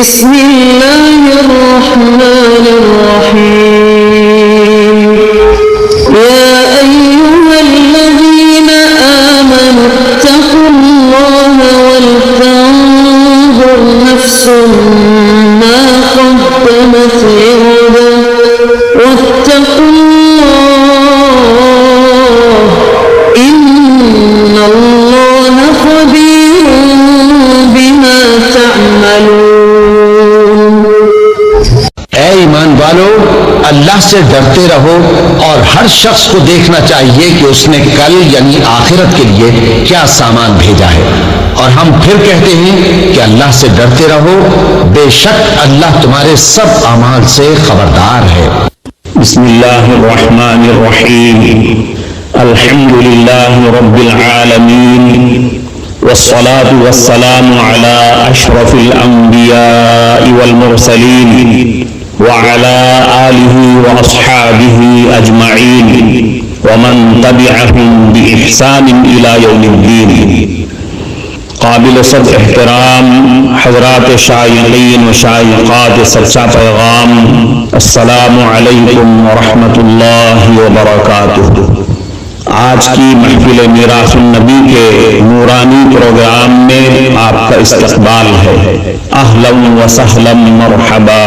بسم الله الرحمن الرحيم يا أيها الذين آمنوا اتقوا الله ولتنظر نفس ما قدمت لغد واتقوا الله إن الله خبير بما تعملون. اے ایمان والو، اللہ سے ڈرتے رہو اور ہر شخص کو دیکھنا چاہیے کہ اس نے کل یعنی آخرت کے لیے کیا سامان بھیجا ہے. اور ہم پھر کہتے ہیں کہ اللہ سے ڈرتے رہو، بے شک اللہ تمہارے سب اعمال سے خبردار ہے. بسم اللہ الرحمن الرحیم الحمد للہ رب العالمین والصلاة والسلام على اشرف الانبیاء والمرسلین وعلى آلہ واصحابہ اجمعین ومن تبعهم بإحسان الى یوم الدین. قابل صد احترام حضرات شائقین و شائقات سچا پیغام، السلام علیکم ورحمۃ اللہ وبرکاتہ. آج کی محفل میراث النبی کے نورانی پروگرام میں آپ کا استقبال ہے. اہلا و سہلا مرحبا.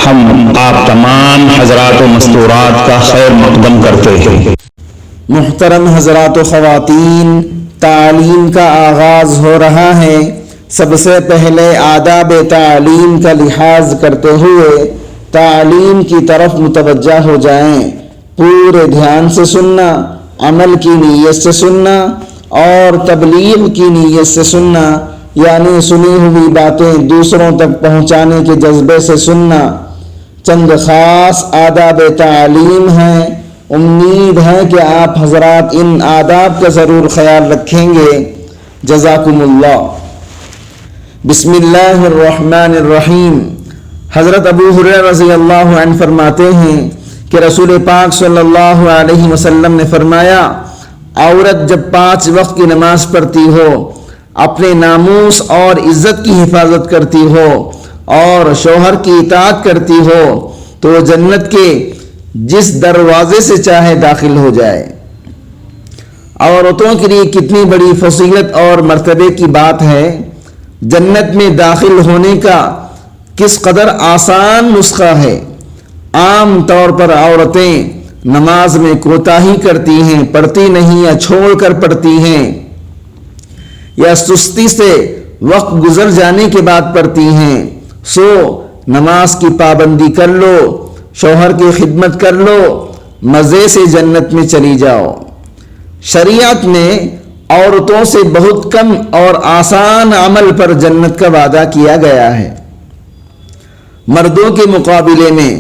ہم آپ تمام حضرات و مستورات کا خیر مقدم کرتے ہیں. محترم حضرات و خواتین، تعلیم کا آغاز ہو رہا ہے. سب سے پہلے آداب تعلیم کا لحاظ کرتے ہوئے تعلیم کی طرف متوجہ ہو جائیں. پورے دھیان سے سننا، عمل کی نیت سے سننا اور تبلیغ کی نیت سے سننا، یعنی سنی ہوئی باتیں دوسروں تک پہنچانے کے جذبے سے سننا. چند خاص آداب تعلیم ہیں. امید ہے کہ آپ حضرات ان آداب کا ضرور خیال رکھیں گے. جزاکم اللہ. بسم اللہ الرحمن الرحیم. حضرت ابو ہریرہ رضی اللہ عنہ فرماتے ہیں کہ رسول پاک صلی اللہ علیہ وسلم نے فرمایا، عورت جب 5 وقت کی نماز پڑھتی ہو، اپنے ناموس اور عزت کی حفاظت کرتی ہو اور شوہر کی اطاعت کرتی ہو تو وہ جنت کے جس دروازے سے چاہے داخل ہو جائے. عورتوں کے لیے کتنی بڑی فضیلت اور مرتبے کی بات ہے. جنت میں داخل ہونے کا کس قدر آسان نسخہ ہے. عام طور پر عورتیں نماز میں کوتاہی کرتی ہیں، پڑھتی نہیں یا چھوڑ کر پڑھتی ہیں، یا سستی سے وقت گزر جانے کے بعد پڑھتی ہیں. سو نماز کی پابندی کر لو، شوہر کی خدمت کر لو، مزے سے جنت میں چلی جاؤ. شریعت نے عورتوں سے بہت کم اور آسان عمل پر جنت کا وعدہ کیا گیا ہے. مردوں کے مقابلے میں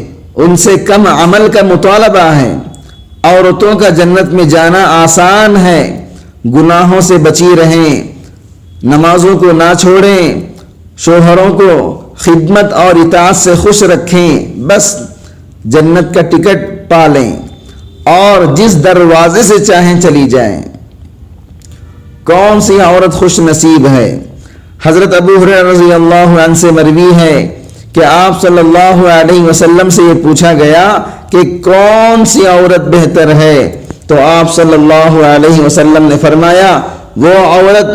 ان سے کم عمل کا مطالبہ ہے. عورتوں کا جنت میں جانا آسان ہے. گناہوں سے بچی رہیں، نمازوں کو نہ چھوڑیں، شوہروں کو خدمت اور اطاعت سے خوش رکھیں، بس جنت کا ٹکٹ پا لیں اور جس دروازے سے چاہیں چلی جائیں. کون سی عورت خوش نصیب ہے؟ حضرت ابو ہریرہ رضی اللہ عنہ سے مروی ہے کہ آپ صلی اللہ علیہ وسلم سے یہ پوچھا گیا کہ کون سی عورت بہتر ہے، تو آپ صلی اللہ علیہ وسلم نے فرمایا، وہ عورت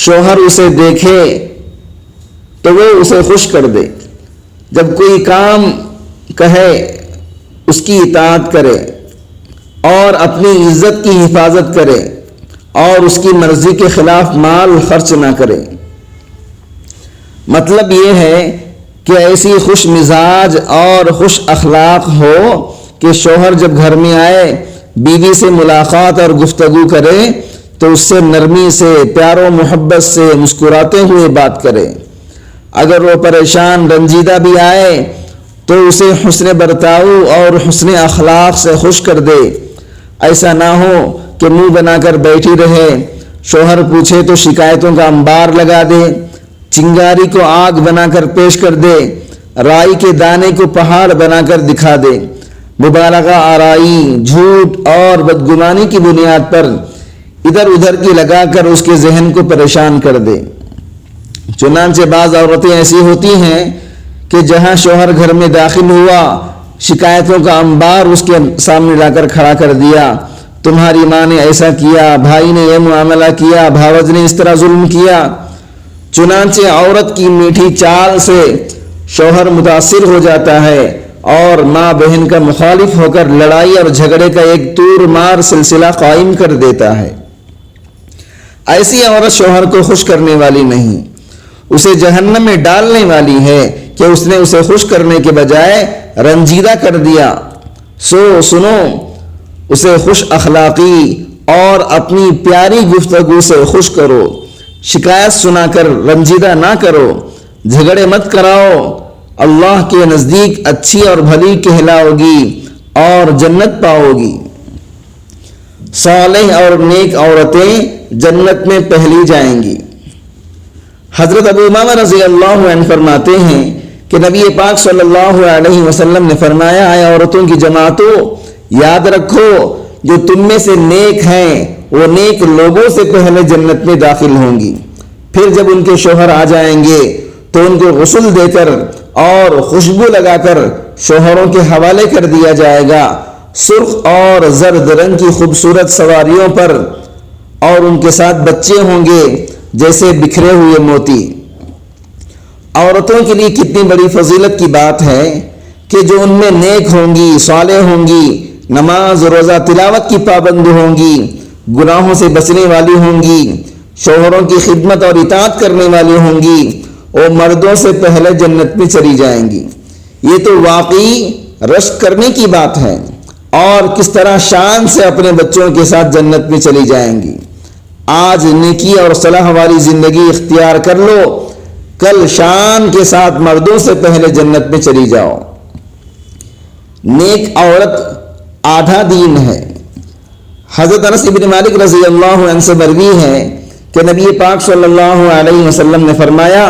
شوہر اسے دیکھے تو وہ اسے خوش کر دے، جب کوئی کام کہے اس کی اطاعت کرے اور اپنی عزت کی حفاظت کرے اور اس کی مرضی کے خلاف مال خرچ نہ کرے. مطلب یہ ہے کہ ایسی خوش مزاج اور خوش اخلاق ہو کہ شوہر جب گھر میں آئے بیوی سے ملاقات اور گفتگو کرے تو اس سے نرمی سے، پیار و محبت سے مسکراتے ہوئے بات کرے. اگر وہ پریشان رنجیدہ بھی آئے تو اسے حسن برتاؤ اور حسن اخلاق سے خوش کر دے. ایسا نہ ہو کہ منہ بنا کر بیٹھی رہے، شوہر پوچھے تو شکایتوں کا انبار لگا دے، چنگاری کو آگ بنا کر پیش کر دے، رائی کے دانے کو پہاڑ بنا کر دکھا دے. مبالغہ آرائی، جھوٹ اور بدگمانی کی بنیاد پر ادھر ادھر کی لگا کر اس کے ذہن کو پریشان کر دے. چنانچہ بعض عورتیں ایسی ہوتی ہیں کہ جہاں شوہر گھر میں داخل ہوا شکایتوں کا انبار اس کے سامنے لا کر کھڑا کر دیا، تمہاری ماں نے ایسا کیا، بھائی نے یہ معاملہ کیا، بھاوج نے اس طرح ظلم کیا۔ چنانچہ عورت کی میٹھی چال سے شوہر متاثر ہو جاتا ہے اور ماں بہن کا مخالف ہو کر لڑائی اور جھگڑے کا ایک طور مار سلسلہ قائم کر دیتا ہے۔ ایسی عورت شوہر کو خوش کرنے والی نہیں، اسے جہنم میں ڈالنے والی ہے کہ اس نے اسے خوش کرنے کے بجائے رنجیدہ کر دیا۔ سنو، اسے خوش اخلاقی اور اپنی پیاری گفتگو سے خوش کرو، شکایت سنا کر رنجیدہ نہ کرو، جھگڑے مت کراؤ، اللہ کے نزدیک اچھی اور بھلی کہلاؤ گی اور جنت پاؤ گی۔ صالح اور نیک عورتیں جنت میں پہلی جائیں گی۔ حضرت ابو امامہ رضی اللہ عنہ فرماتے ہیں کہ نبی پاک صلی اللہ علیہ وسلم نے فرمایا، اے عورتوں کی جماعتوں، یاد رکھو جو تم میں سے نیک ہیں وہ نیک لوگوں سے پہلے جنت میں داخل ہوں گی، پھر جب ان کے شوہر آ جائیں گے تو ان کو غسل دے کر اور خوشبو لگا کر شوہروں کے حوالے کر دیا جائے گا، سرخ اور زرد رنگ کی خوبصورت سواریوں پر، اور ان کے ساتھ بچے ہوں گے جیسے بکھرے ہوئے موتی۔ عورتوں کے لیے کتنی بڑی فضیلت کی بات ہے کہ جو ان میں نیک ہوں گی، صالح ہوں گی، نماز روزہ تلاوت کی پابند ہوں گی، گناہوں سے بچنے والی ہوں گی، شوہروں کی خدمت اور اطاعت کرنے والی ہوں گی، وہ مردوں سے پہلے جنت میں چلی جائیں گی۔ یہ تو واقعی رشک کرنے کی بات ہے، اور کس طرح شان سے اپنے بچوں کے ساتھ جنت میں چلی جائیں گی۔ آج نیکی اور صلاح والی زندگی اختیار کر لو، کل شان کے ساتھ مردوں سے پہلے جنت میں چلی جاؤ۔ نیک عورت آدھا دین ہے۔ حضرت انس بن مالک رضی اللہ عنہ سے مروی ہے کہ نبی پاک صلی اللہ علیہ وسلم نے فرمایا،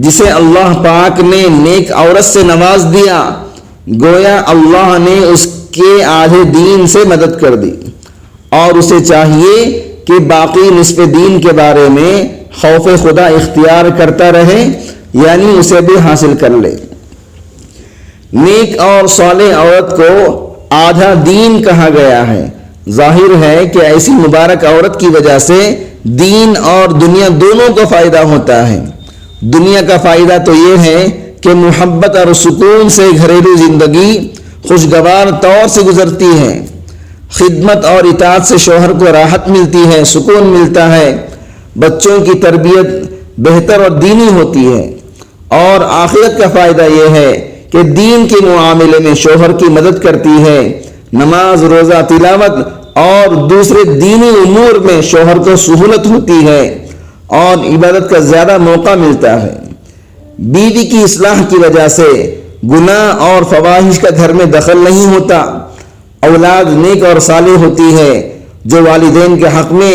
جسے اللہ پاک نے نیک عورت سے نواز دیا، گویا اللہ نے اس کے آدھے دین سے مدد کر دی، اور اسے چاہیے کہ باقی نصف دین کے بارے میں خوف خدا اختیار کرتا رہے، یعنی اسے بھی حاصل کر لے۔ نیک اور صالح عورت کو آدھا دین کہا گیا ہے۔ ظاہر ہے کہ ایسی مبارک عورت کی وجہ سے دین اور دنیا دونوں کو فائدہ ہوتا ہے۔ دنیا کا فائدہ تو یہ ہے کہ محبت اور سکون سے گھریلو زندگی خوشگوار طور سے گزرتی ہے، خدمت اور اطاعت سے شوہر کو راحت ملتی ہے، سکون ملتا ہے، بچوں کی تربیت بہتر اور دینی ہوتی ہے، اور آخرت کا فائدہ یہ ہے کہ دین کے معاملے میں شوہر کی مدد کرتی ہے، نماز روزہ تلاوت اور دوسرے دینی امور میں شوہر کو سہولت ہوتی ہے اور عبادت کا زیادہ موقع ملتا ہے۔ بیوی کی اصلاح کی وجہ سے گناہ اور فواحش کا گھر میں دخل نہیں ہوتا، اولاد نیک اور صالح ہوتی ہے جو والدین کے حق میں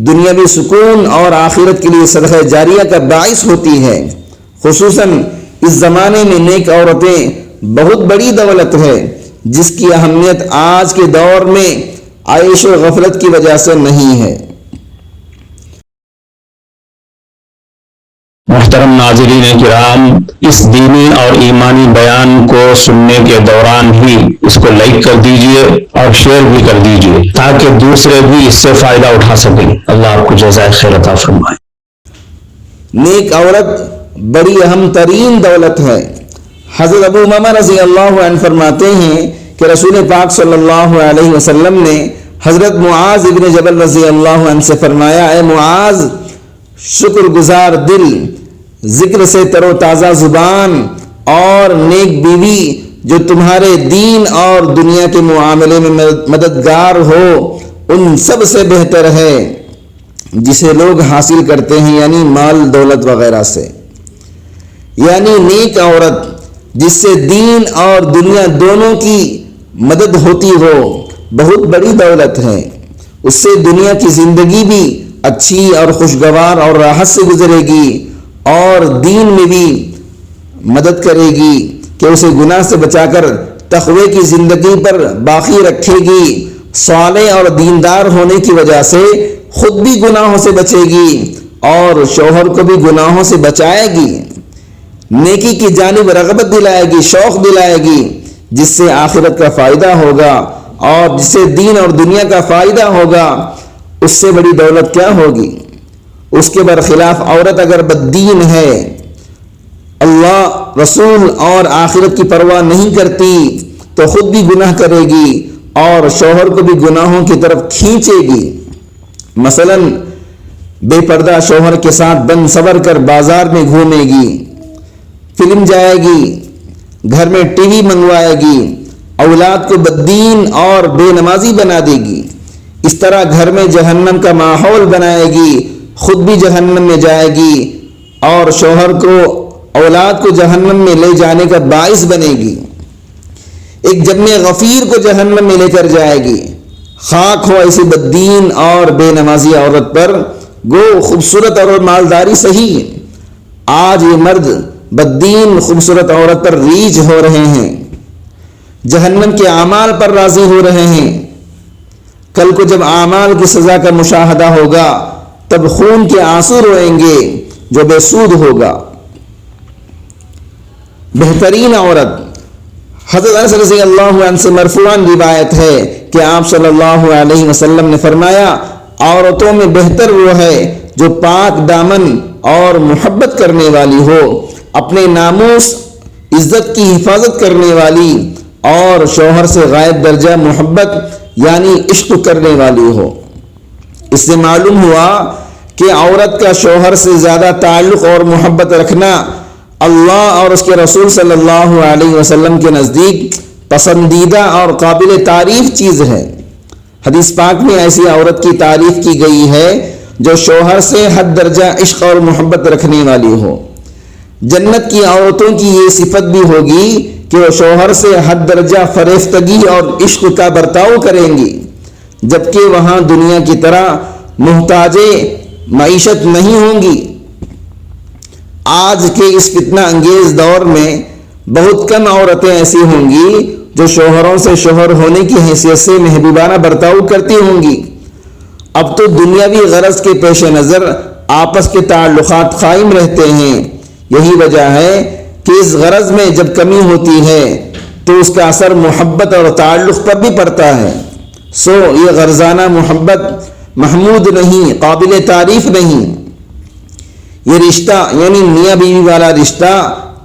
دنیاوی سکون اور آخرت کے لیے صدقہ جاریہ کا باعث ہوتی ہے۔ خصوصاً اس زمانے میں نیک عورتیں بہت بڑی دولت ہے، جس کی اہمیت آج کے دور میں عیش و غفلت کی وجہ سے نہیں ہے۔ محترم ناظرین کرام، اس دینی اور ایمانی بیان کو سننے کے دوران ہی اس کو لائک کر دیجئے اور شیئر بھی کر دیجئے تاکہ دوسرے بھی اس سے فائدہ اٹھا سکیں۔ اللہ آپ کو جزائے خیر عطا فرمائے۔ نیک عورت بڑی اہم ترین دولت ہے۔ حضرت ابو امامہ رضی اللہ عنہ فرماتے ہیں کہ رسول پاک صلی اللہ علیہ وسلم نے حضرت معاذ ابن جبل رضی اللہ عنہ سے فرمایا، اے معاذ، شکر گزار دل، ذکر سے تر و تازہ زبان اور نیک بیوی جو تمہارے دین اور دنیا کے معاملے میں مددگار ہو ان سب سے بہتر ہے جسے لوگ حاصل کرتے ہیں، یعنی مال دولت وغیرہ سے۔ یعنی نیک عورت جس سے دین اور دنیا دونوں کی مدد ہوتی ہو بہت بڑی دولت ہے۔ اس سے دنیا کی زندگی بھی اچھی اور خوشگوار اور راحت سے گزرے گی، اور دین میں بھی مدد کرے گی کہ اسے گناہ سے بچا کر تقوی کی زندگی پر باقی رکھے گی۔ صالح اور دیندار ہونے کی وجہ سے خود بھی گناہوں سے بچے گی اور شوہر کو بھی گناہوں سے بچائے گی، نیکی کی جانب رغبت دلائے گی، شوق دلائے گی، جس سے آخرت کا فائدہ ہوگا اور جس سے دین اور دنیا کا فائدہ ہوگا، اس سے بڑی دولت کیا ہوگی؟ اس کے برخلاف عورت اگر بددین ہے، اللہ، رسول اور آخرت کی پرواہ نہیں کرتی، تو خود بھی گناہ کرے گی اور شوہر کو بھی گناہوں کی طرف کھینچے گی۔ مثلا بے پردہ شوہر کے ساتھ بن سور کر بازار میں گھومے گی، فلم جائے گی، گھر میں ٹی وی منگوائے گی، اولاد کو بددین اور بے نمازی بنا دے گی، اس طرح گھر میں جہنم کا ماحول بنائے گی، خود بھی جہنم میں جائے گی اور شوہر کو، اولاد کو جہنم میں لے جانے کا باعث بنے گی۔ ایک جن غفیر کو جہنم میں لے کر جائے گی۔ خاک ہو ایسی بددین اور بے نمازی عورت پر، گو خوبصورت اور مالداری صحیح، آج یہ مرد بددین خوبصورت عورت پر ریجھ ہو رہے ہیں، جہنم کے اعمال پر راضی ہو رہے ہیں۔ کل کو جب اعمال کی سزا کا مشاہدہ ہوگا، تب خون کے آنسو روئیں گے جو بے سود ہوگا۔ بہترین عورت، حضرت انس رضی اللہ عنہ سے مرفوعاً روایت ہے کہ آپ صلی اللہ علیہ وسلم نے فرمایا، عورتوں میں بہتر وہ ہے جو پاک دامن اور محبت کرنے والی ہو، اپنے ناموس، عزت کی حفاظت کرنے والی اور شوہر سے غائب درجہ محبت یعنی عشق کرنے والی ہو۔ اس سے معلوم ہوا کہ عورت کا شوہر سے زیادہ تعلق اور محبت رکھنا اللہ اور اس کے رسول صلی اللہ علیہ وسلم کے نزدیک پسندیدہ اور قابل تعریف چیز ہے۔ حدیث پاک میں ایسی عورت کی تعریف کی گئی ہے جو شوہر سے حد درجہ عشق اور محبت رکھنے والی ہو۔ جنت کی عورتوں کی یہ صفت بھی ہوگی کہ وہ شوہر سے حد درجہ فریفتگی اور عشق کا برتاؤ کریں گی، جبکہ وہاں دنیا کی طرح محتاج معیشت نہیں ہوں گی۔ آج کے اس فتنہ انگیز دور میں بہت کم عورتیں ایسی ہوں گی جو شوہروں سے شوہر ہونے کی حیثیت سے محبوبانہ برتاؤ کرتی ہوں گی۔ اب تو دنیاوی غرض کے پیش نظر آپس کے تعلقات قائم رہتے ہیں۔ یہی وجہ ہے کہ اس غرض میں جب کمی ہوتی ہے تو اس کا اثر محبت اور تعلق پر بھی پڑتا ہے۔ سو یہ غرضانہ محبت محمود نہیں، قابل تعریف نہیں۔ یہ رشتہ یعنی میاں بیوی والا رشتہ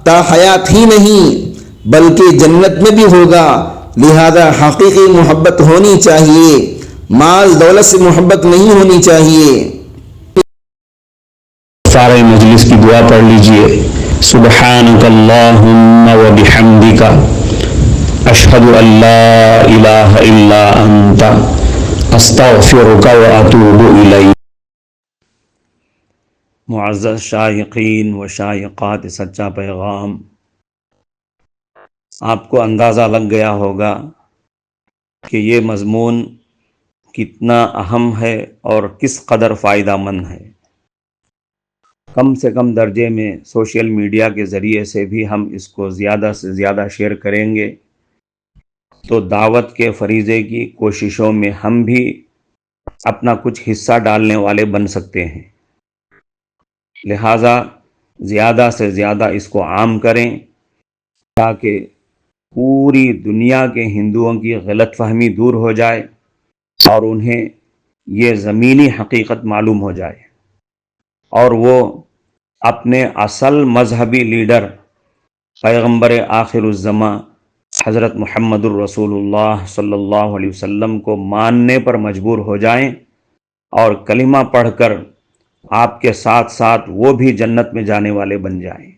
تا حیات ہی نہیں بلکہ جنت میں بھی ہوگا، لہذا حقیقی محبت ہونی چاہیے، مال دولت سے محبت نہیں ہونی چاہیے۔ سارے مجلس کی دعا پڑھ لیجئے۔ سبحانک اللہم و بحمدک، اشہد ان لا الہ الا انت، استغفرک و اتوب الیک۔ معزز شائقین و شائقات سچا پیغام، آپ کو اندازہ لگ گیا ہوگا کہ یہ مضمون کتنا اہم ہے اور کس قدر فائدہ مند ہے۔ کم سے کم درجے میں سوشل میڈیا کے ذریعے سے بھی ہم اس کو زیادہ سے زیادہ شیئر کریں گے تو دعوت کے فریضے کی کوششوں میں ہم بھی اپنا کچھ حصہ ڈالنے والے بن سکتے ہیں۔ لہٰذا زیادہ سے زیادہ اس کو عام کریں تاکہ پوری دنیا کے ہندوؤں کی غلط فہمی دور ہو جائے اور انہیں یہ زمینی حقیقت معلوم ہو جائے اور وہ اپنے اصل مذہبی لیڈر پیغمبر آخر الزماں حضرت محمد الرسول اللہ صلی اللہ علیہ وسلم کو ماننے پر مجبور ہو جائیں اور کلمہ پڑھ کر آپ کے ساتھ ساتھ وہ بھی جنت میں جانے والے بن جائیں۔